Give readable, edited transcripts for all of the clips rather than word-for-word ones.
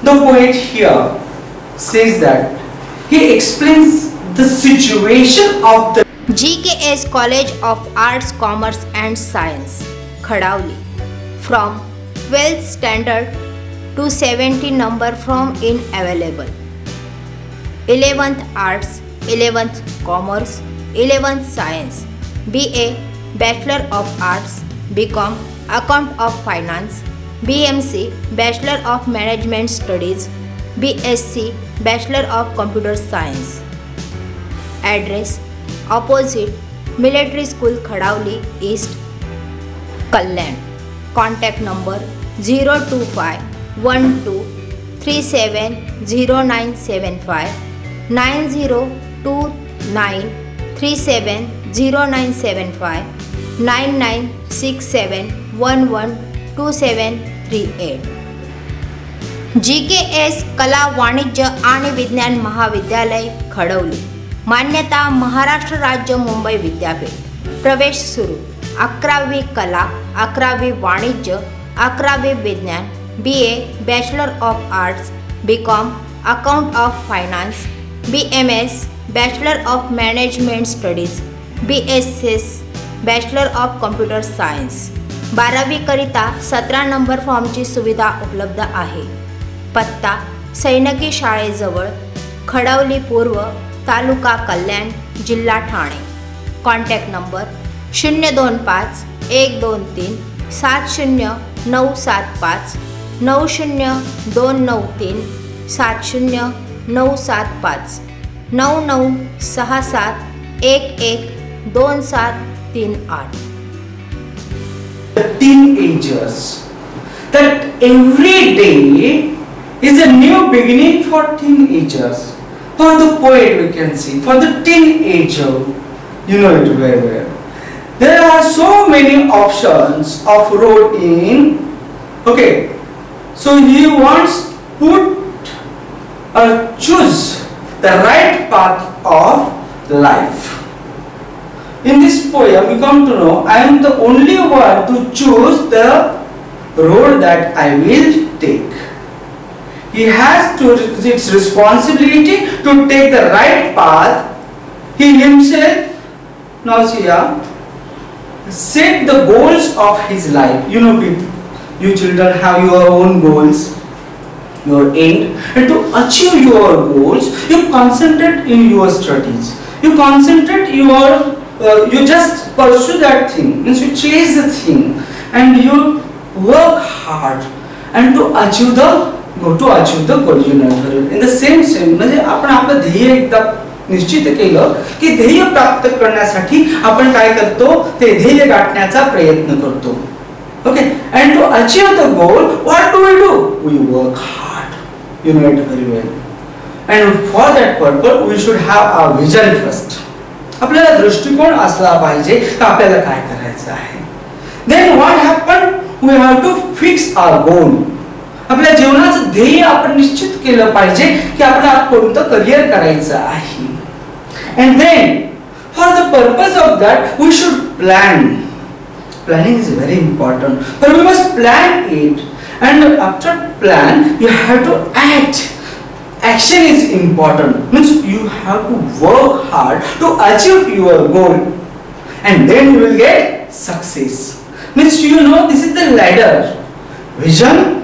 The poet here says that he explains the situation of the GKS College of Arts, Commerce and Science, Khadauli. From 12th standard to 70 number from in available. 11th Arts, 11th Commerce, 11th Science, BA Bachelor of Arts, BCom Account of Finance, BMC Bachelor of Management Studies, BSc Bachelor of Computer Science. Address opposite Military School Khadauli East, Kalyan. Contact number 025 12 370975 9029 370975 9967112738. GKS कला वाणिज्य आणि विज्ञान महाविद्यालय खडवली. मान्यता महाराष्ट्र राज्य मुंबई विद्यापीठ. प्रवेश सुरू. 11वी कला, 11वी वाणिज्य, 11वी विज्ञान, BA bachelor of arts, BCom account of finance, BMS bachelor of management studies, BSc bachelor of computer science. 12वी करिता 17 नंबर फॉर्मची सुविधा उपलब्ध आहे. पत्ता सैनिकी शाळेजवळ, खडवली पूर्व, तालुका कल्याण, जिल्हा Thane. Contact number 025 123 70975 90293 70975 9967 112738. The teenagers, that every day is a new beginning for teenagers. For the poet we can see, for the teenager, you know it very well. There are so many options of road in, okay, so he wants put or choose the right path of life. In this poem we come to know I am the only one to choose the road that I will take. He has to its responsibility to take the right path. He himself, now see here, set the goals of his life. You know people, you children have your own goals, your aim, and to achieve your goals you concentrate in your studies, you concentrate your you just pursue that thing, means you chase the thing and you work hard and to achieve the goal, you know. In the same म्हणजे आपण आपलं ध्येय एकदा निश्चित केलं की ध्येय प्राप्त करण्यासाठी आपण काय करतो, ते ध्येय गाठण्याचा प्रयत्न करतो. Okay, and to achieve the goal what do? We work hard, you know it very well. And for that purpose we should have a vision first. आपल्याला दृष्टिकोन असला पाहिजे की आपल्याला काय करायचं आहे. Then what happened? We have to fix our goal. आपल्या जीवनाचं ध्येय आपण निश्चित केलं पाहिजे की आपल्याला कोणतं करियर करायचं आहे. And then for the purpose of that we should plan. Planning is very important, but we must plan it, and after plan you have to act. Action is important, means you have to work hard to achieve your goal, and then you will get success. Means you know this is the ladder. Vision,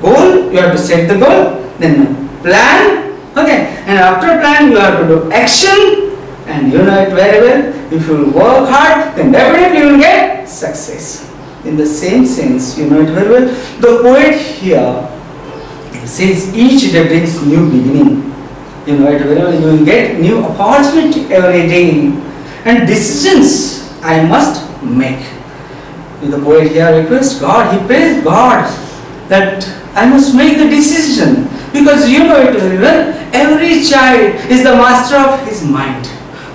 goal, you have to set the goal, then plan, okay, and after plan you have to do action, and you know it very well. If you work hard, then definitely you will get success. In the same sense, you know it very well, the poet here says each day brings new beginning. You know it very well, you will get new opportunity every day, and decisions I must make. The poet here requests God, he prays God that I must make the decision, because you know it very well, every child is the master of his mind.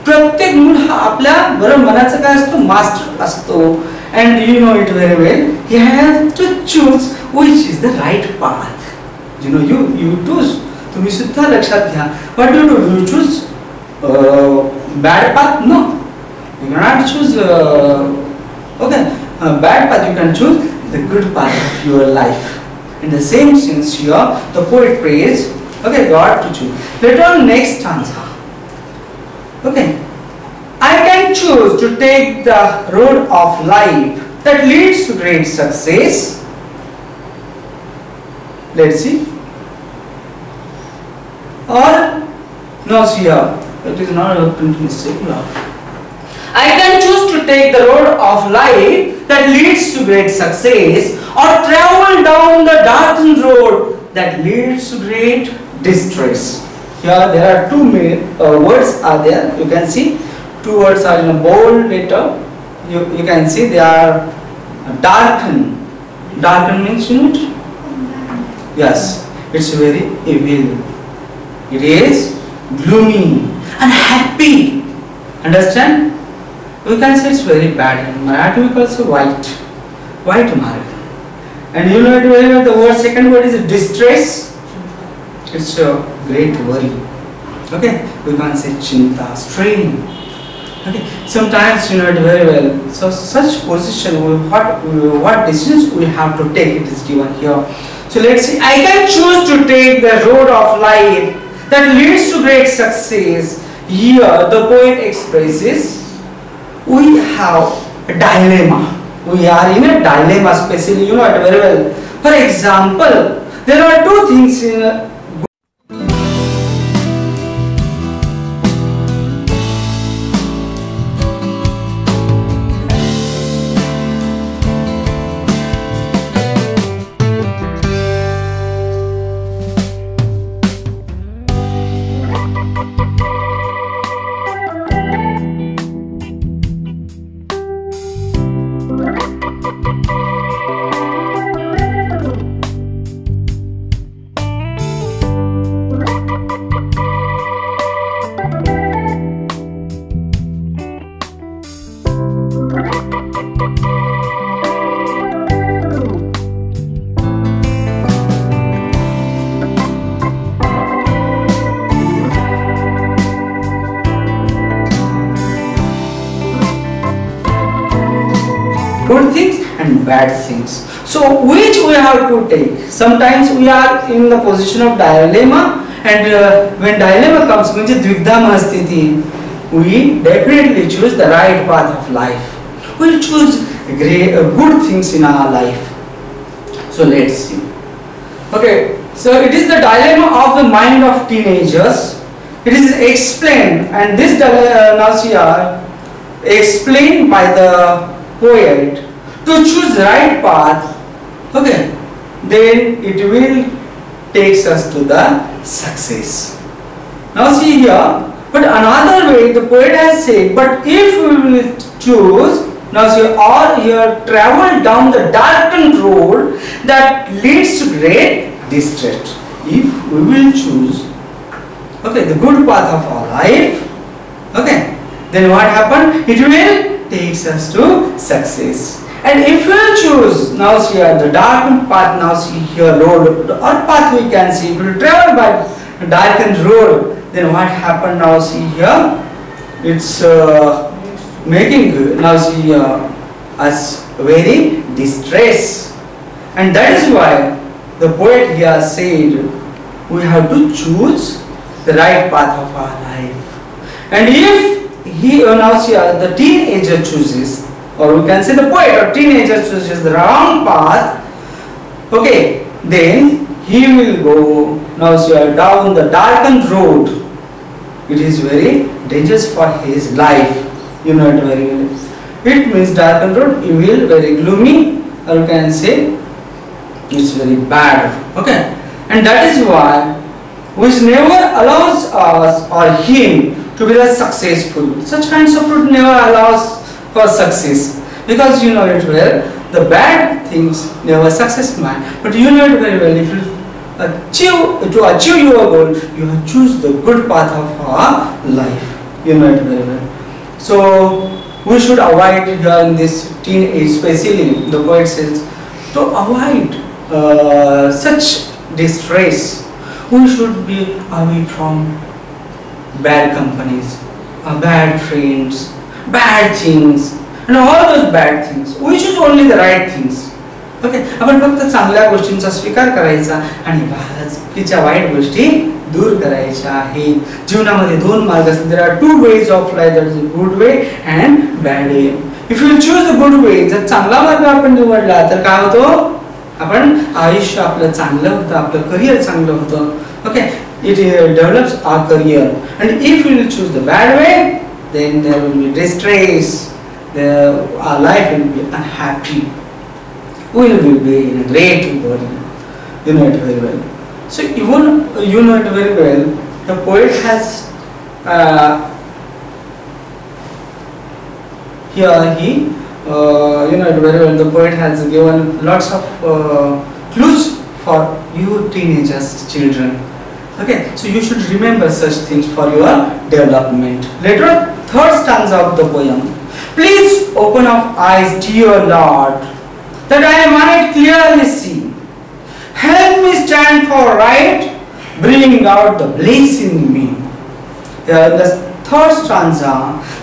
प्रत्येक मूल हा आपल्या बरं मनाचा काय असतो, master असतो. And you know it very well, he has to choose which is the right path. You know, you choose. तुम्ही सुद्धा लक्षात घ्या. What do? You choose bad path? No, you cannot choose. Okay, bad path. You can choose the good path of your life. In the same sense here, the poet prays, okay, God to choose. Later on, next stanza. Okay, I can choose to take the road of life that leads to great success. Let's see. Or no, see here, it is not a print mistake. No. I can choose to take the road of life that leads to great success, or travel down the darkened road that leads to great distress. Here there are two words are there. You can see two words are in a bold letter. You can see they are darken. Darken means, you know it? Yes, it's very evil. It is gloomy, unhappy. Understand? We can say it's very bad. In Marathi we call it white. White Marathi. And you know it very well, the word, second word is distress. It's a great worry. Okay, we can say chinta, strain. Okay, sometimes you know it very well. So such position, what decisions we have to take, it is given here. So let's see. I can choose to take the road of life that leads to great success. Here the poet expresses, we have a dilemma. We are in a dilemma, especially you know it very well. For example, there are two things in good things and bad things. So which we have to take? Sometimes we are in the position of dilemma, and when dilemma comes, we definitely choose the right path of life. We choose good things in our life. So let's see. Okay, so it is the dilemma of the mind of teenagers. It is explained, and this dilemma explained by the poet to choose the right path. Okay, then it will takes us to the success. Now see here, but another way the poet has said, but if we will choose, now see, or here travel down the darkened road that leads to great distress. If we will choose, okay, the good path of our life, okay, then what happened? It will takes us to success. And if we will choose, now see here the darkened path, now see here road or path we can see, if we will travel by darkened road, then what happened? Now see here, it's making now see us very distress, and that is why the poet here said we have to choose the right path of our life. And if he now see the teenager chooses, or we can say the poet or teenager chooses the wrong path, okay, then he will go now see down the darkened road. It is very dangerous for his life. You know it very well. It means darkened road, evil, very gloomy, or you can say it's very bad. Okay, and that is why which never allows us or him to be the successful. Such kinds of road never allows for success, because you know it well. The bad things never success man. But you know it very well. If you achieve your goal, you have choose the good path of our life. You know it very well. So we should avoid here in this teenage, especially the poet says, to avoid such distress. We should be away from bad companies, bad friends, bad things, and all those bad things. We choose only the right things. Okay, आपण फक्त चांगल्या गोष्टींचा स्वीकार करायचा आणि बाकीच्या white गोष्टी दूर करायच्या आहेत. जीवनामध्ये दोन मार्ग असतात. There are two ways of life, that is good way and bad way. If you choose the good way, जर चांगला मार्ग आपण निवडला तर काय होतं, आपण आयुष्य आपलं चांगलं होतं, आपलं करिअर चांगलं होतं. Okay, it develops our career. And if you will choose the bad way, then there will be distress, our life will be unhappy, we will be in a great worry. You know it very well. So even you know it very well, the poet has here he you know it very well, the poet has given lots of clues for you teenagers, children. Okay, so you should remember such things for your development. Later, third stanza of the poem. Please open up eyes, dear Lord, that I might clearly see. Help me stand for right, bring out the bliss in me. Here in the third stanza,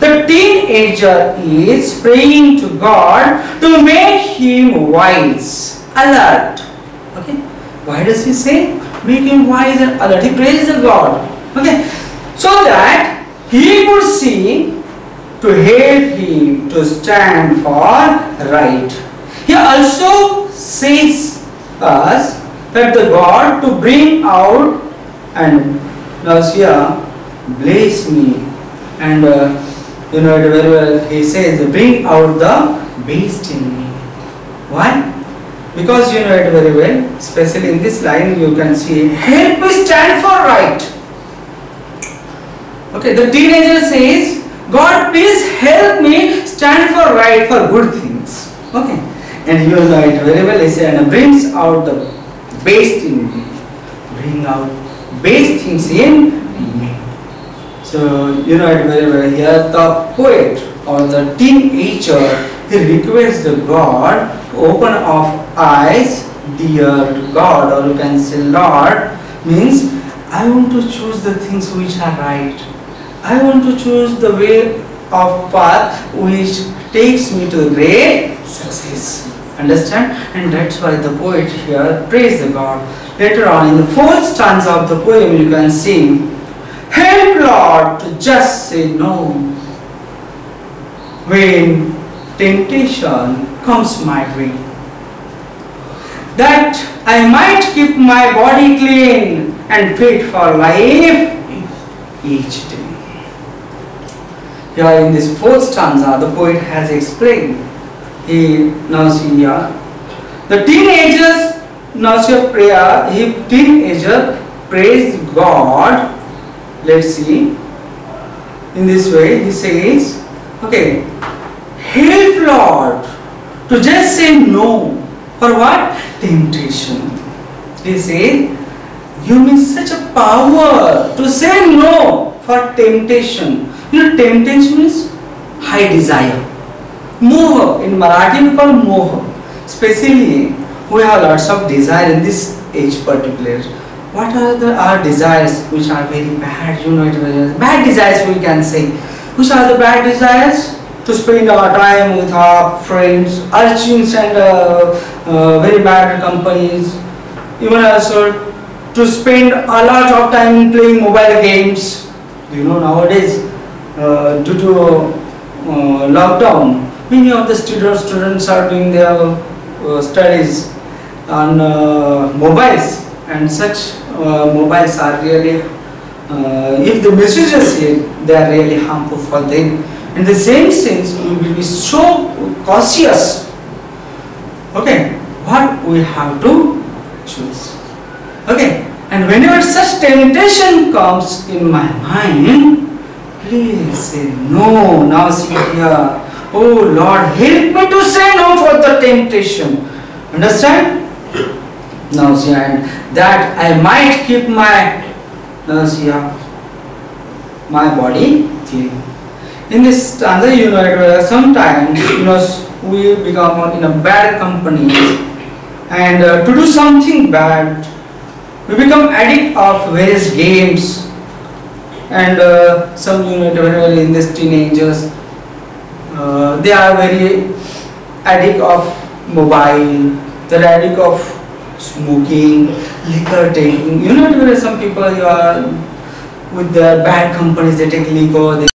the teenager is praying to God to make him wise, alert. Okay, why does he say? Make him wise and alert. He praises the God. Okay, so that he could see, to help him to stand for right. He also says us that the God to bring out and here bless me, and you know it very well. He says bring out the best in me. Why? Because you know it very well, especially in this line you can see, help me stand for right. Okay, the teenager says, God please help me stand for right, for good things. Okay, and you know it very well, he said, and brings out the best in me. Bring out best things in me. So you know it very well, here the poet or the teenager, he requests the God to open of eyes, dear God, or you can say Lord, means I want to choose the things which are right. I want to choose the way of path which takes me to great success. Understand? And that's why the poet here praise the God. Later on in the fourth stanza of the poem you can sing, help Lord to just say no when temptation comes my way, that I might keep my body clean and fit for life each day. Here in this fourth stanza the poet has explained. He now see here the teenagers now see a prayer. He teenager prays God. Let's see. In this way he says, okay, help Lord to just say no for what? Temptation. He says, give me such a power to say no for temptation. You know, temptation means high desire. Moha, in Marathi we call moha. Especially we have lots of desire in this age particular. What are our desires which are very bad? You know it very well. Bad desires we can say. Which are the bad desires? To spend our time with our friends, urchins and very bad companies. Even also to spend a lot of time playing mobile games. You know nowadays due to lockdown, many of the students are doing their studies on mobiles, and such mobiles are really, if the messages here, they are really harmful for them. In the same sense, we will be so cautious. Okay, what we have to choose. Okay, and whenever such temptation comes in my mind, please say no. Now see here, oh Lord, help me to say no for the temptation. Understand? Now see, and that I might keep my, now see here, my body clean. In this stanza, you know, sometimes you know we become in a bad company, and to do something bad, we become addict of various games, and some you know in these teenagers, they are very addict of mobile, the addict of smoking, liquor taking. You know, even some people you are with the bad companies, they take liquor.